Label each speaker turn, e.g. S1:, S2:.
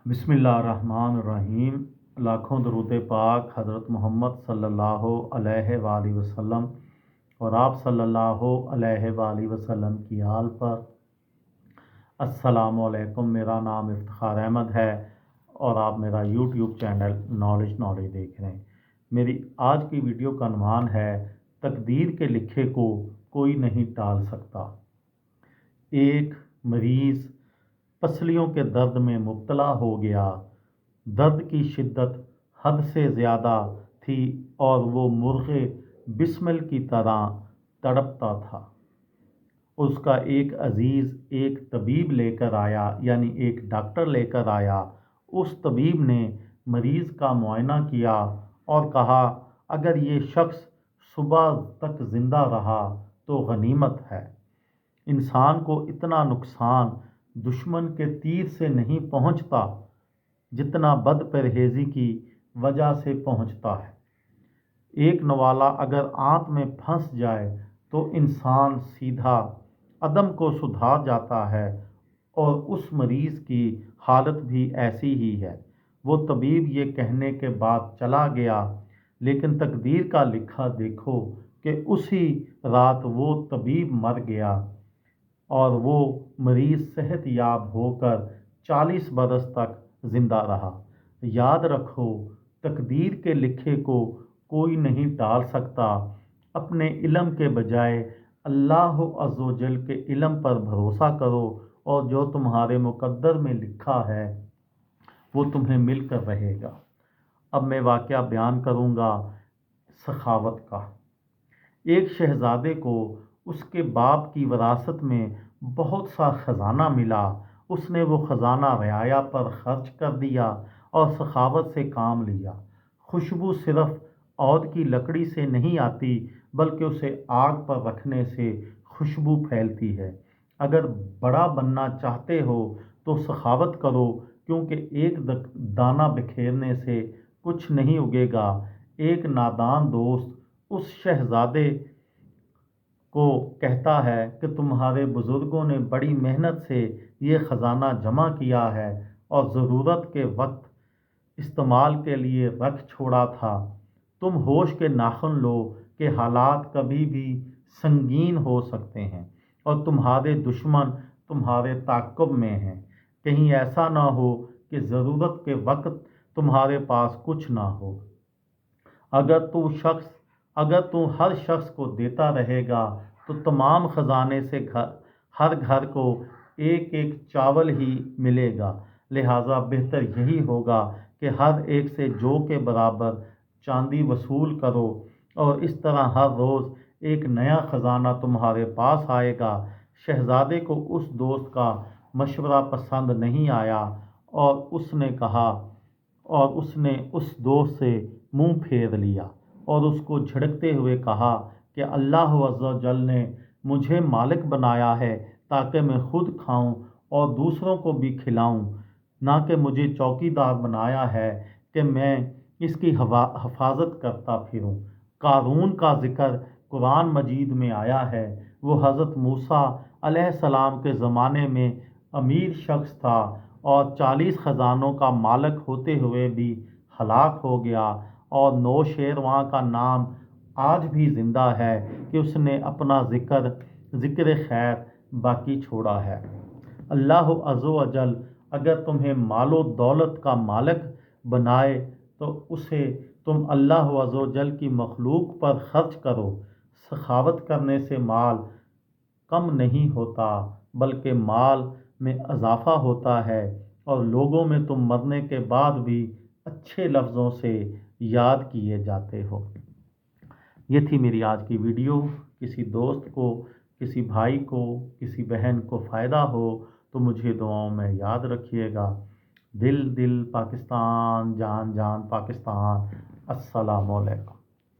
S1: बिस्मिल्लाहिर्रहमानिर्रहीम। लाखों दरूद पाक हज़रत मोहम्मद सल्लल्लाहु अलैहि वसल्लम और आप सल्लल्लाहु अलैहि वसल्लम की आल पर। अस्सलामु अलैकुम। मेरा नाम इफ्तिखार अहमद है और आप मेरा यूट्यूब चैनल नॉलेज देख रहे हैं। मेरी आज की वीडियो का उन्वान है, तकदीर के लिखे को कोई नहीं टाल सकता। एक मरीज़ पसलियों के दर्द में मुब्तला हो गया। दर्द की शिद्दत हद से ज़्यादा थी और वो मुर्ग़े बिस्मिल की तरह तड़पता था। उसका एक अजीज़ एक तबीब लेकर आया, यानी एक डॉक्टर लेकर आया। उस तबीब ने मरीज़ का मुआयना किया और कहा, अगर ये शख्स सुबह तक ज़िंदा रहा तो गनीमत है। इंसान को इतना नुकसान दुश्मन के तीर से नहीं पहुंचता जितना बदपरहेज़ी की वजह से पहुंचता है। एक नवाला अगर आंत में फंस जाए तो इंसान सीधा अदम को सुधार जाता है, और उस मरीज़ की हालत भी ऐसी ही है। वो तबीब ये कहने के बाद चला गया, लेकिन तकदीर का लिखा देखो कि उसी रात वो तबीब मर गया और वो मरीज़ सेहत याब होकर 40 बरस तक ज़िंदा रहा। याद रखो, तकदीर के लिखे को कोई नहीं टाल सकता। अपने इल्म के बजाय अल्लाह अज़्ज़ व जल के इल्म पर भरोसा करो, और जो तुम्हारे मुक़द्दर में लिखा है वो तुम्हें मिलकर रहेगा। अब मैं वाक़या बयान करूँगा सखावत का। एक शहज़ादे को उसके बाप की विरासत में बहुत सा ख़जाना मिला। उसने वो ख़जाना रियाया पर खर्च कर दिया और सखावत से काम लिया। खुशबू सिर्फ़ औद की लकड़ी से नहीं आती, बल्कि उसे आग पर रखने से खुशबू फैलती है। अगर बड़ा बनना चाहते हो तो सखावत करो, क्योंकि एक दाना बिखेरने से कुछ नहीं उगेगा। एक नादान दोस्त उस शहज़ादे को कहता है कि तुम्हारे बुज़ुर्गों ने बड़ी मेहनत से ये ख़जाना जमा किया है और ज़रूरत के वक्त इस्तेमाल के लिए रख छोड़ा था। तुम होश के नाखुन लो कि हालात कभी भी संगीन हो सकते हैं और तुम्हारे दुश्मन तुम्हारे ताक़ुब में हैं। कहीं ऐसा ना हो कि ज़रूरत के वक्त तुम्हारे पास कुछ ना हो। अगर तू हर शख्स को देता रहेगा तो तमाम ख़जाने से हर घर को एक एक चावल ही मिलेगा। लिहाजा बेहतर यही होगा कि हर एक से जो के बराबर चांदी वसूल करो, और इस तरह हर रोज़ एक नया ख़जाना तुम्हारे पास आएगा। शहज़ादे को उस दोस्त का मशवरा पसंद नहीं आया और उसने उस दोस्त से मुंह फेर लिया और उसको झिड़कते हुए कहा कि अल्लाह अज़्ज़ व जल ने मुझे मालिक बनाया है ताकि मैं खुद खाऊं और दूसरों को भी खिलाऊं, ना कि मुझे चौकीदार बनाया है कि मैं इसकी हिफाजत करता फिरूं। कारून का जिक्र कुरान मजीद में आया है। वो हज़रत मूसा अलैहिस्सलाम के ज़माने में अमीर शख्स था और 40 ख़जानों का मालिक होते हुए भी हलाक हो गया, और नौशेरवां का नाम आज भी ज़िंदा है कि उसने अपना ज़िक्र खैर बाकी छोड़ा है। अल्लाह अज़्ज़ व जल अगर तुम्हें मालो दौलत का मालिक बनाए तो उसे तुम अल्लाह अज़्ज़ व जल की मखलूक पर खर्च करो। सखावत करने से माल कम नहीं होता, बल्कि माल में इजाफा होता है, और लोगों में तुम मरने के बाद भी अच्छे लफ्ज़ों से याद किए जाते हो। ये थी मेरी आज की वीडियो। किसी दोस्त को, किसी भाई को, किसी बहन को फ़ायदा हो तो मुझे दुआओं में याद रखिएगा। दिल दिल पाकिस्तान, जान जान पाकिस्तान। अस्सलामु अलैकुम।